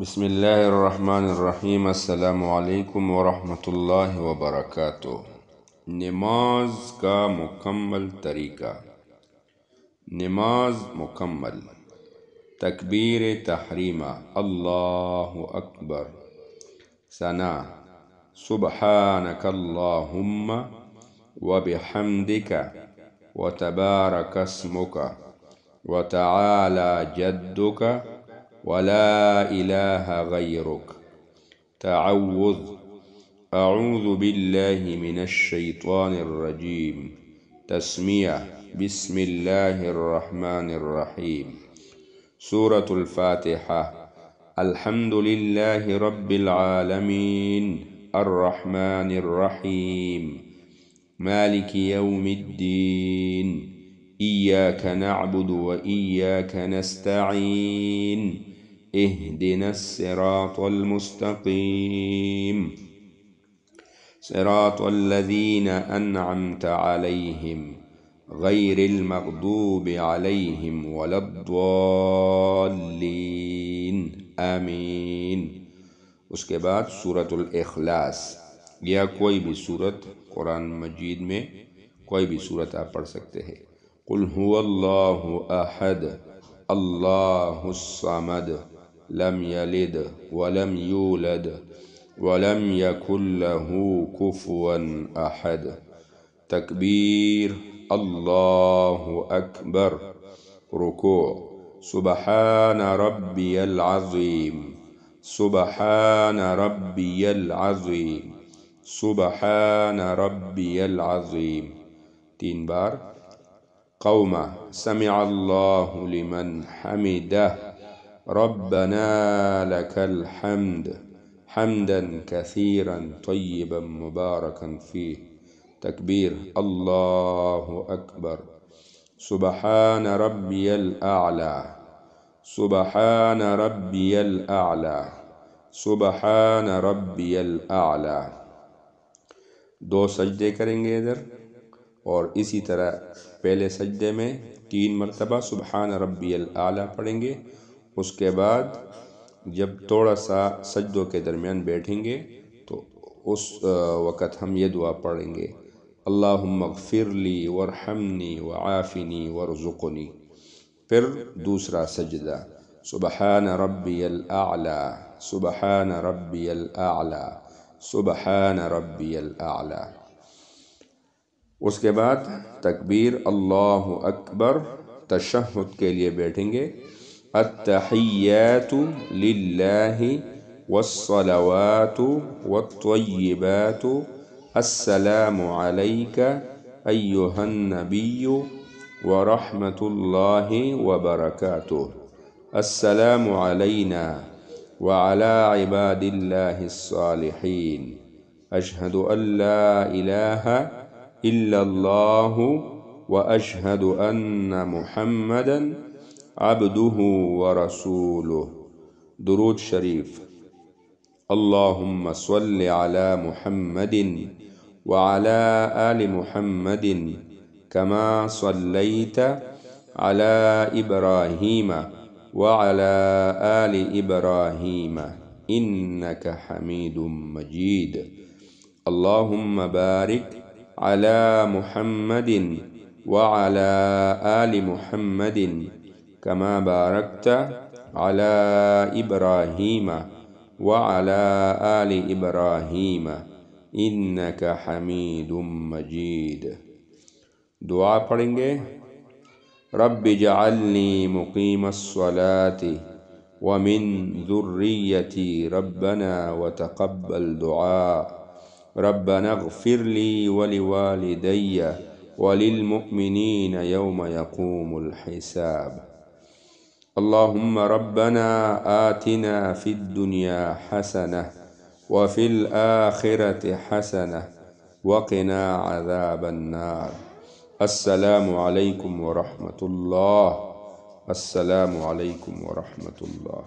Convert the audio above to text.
بسم اللہ الرحمن الرحیم۔ السلام علیکم ورحمۃ اللہ وبرکاتہ۔ نماز کا مکمل طریقہ۔ نماز مکمل: تکبیر تحریمہ اللہ اکبر، ثنا سبحانک اللہم وبحمدک وتبارک اسمک وتعالی جدک ولا الہ غیرک، تعوذ اعوذ باللہ من الشیطان الرجیم، تسمیہ بسم اللہ الرحمن الرحیم، سورة الفاتحہ، الحمد للہ رب العالمین، الرحمن الرحیم، مالک یوم الدین، ایاک نعبد و ایاک نستعین، اهدنا الصراط المستقيم، صراط الذين أنعمت عليهم غير المغضوب عليهم ولا الضالين، آمین۔ اس کے بعد سورة الاخلاص یا کوئی بھی سورت قرآن مجید میں کوئی بھی سورت آپ پڑھ سکتے ہیں۔ قل هو اللہ احد اللہ الصمد لم یلد ولم یولد ولم یکن له کفوا احد، تکبیر اللہ اکبر، رکوع سبحان ربی العظیم، سبحان ربی العظیم، سبحان ربی العظیم، 3 بار۔ قوما سمع اللہ لمن حمدہ، ربنا لك الحمد حمدا كثيرا طيبا مباركا فيه، تكبير الله أكبر، سبحان ربي الأعلى، سبحان ربي الأعلى، سبحان ربي الأعلى۔ 2 سجدے کریں گے ادھر، اور اسی طرح پہلے سجدے میں 3 مرتبہ سبحان ربی الاعلیٰ پڑھیں گے۔ اس کے بعد جب تھوڑا سا سجدوں کے درمیان بیٹھیں گے تو اس وقت ہم یہ دعا پڑھیں گے، اللہم اغفر لی وارحمنی وعافنی وارزقنی۔ پھر دوسرا سجدہ، سبحان ربی الاعلیٰ، سبحان ربی الاعلیٰ، سبحان ربی الاعلیٰ۔ اس کے بعد تکبیر اللہ اکبر، تشہد کے لیے بیٹھیں گے، التحیات للہ والصلوات والطیبات، السلام علیک ایہا النبی ورحمۃ اللہ وبرکاتہ، السلام علینا وعلی عباد اللہ الصالحین، اشہد ان لا الہ الا اللہ واشہد ان محمدا عبدہ ورسولہ۔ درود شریف، اللہم صل علی محمد وعلی آل محمد کما صلیت علی ابراہیم وعلی آل ابراہیم انک حمید مجید، اللہم بارک علی محمد وعلی آل محمد کما بارکت علی ابراہیم وعلی آل ابراہیم انک حمید مجید۔ دعا پڑھیں گے، رب اجعلنی مقیم الصلاة ومن ذریتی ربنا وتقبل دعاء، ربنا اغفر لی ولوالدی وللمؤمنین یوم یقوم الحساب، اللہم ربنا آتنا فی الدنیا حسنہ وفی الآخرۃ حسنہ وقنا عذاب النار۔ السلام علیکم ورحمۃ اللہ، السلام علیکم ورحمۃ اللہ۔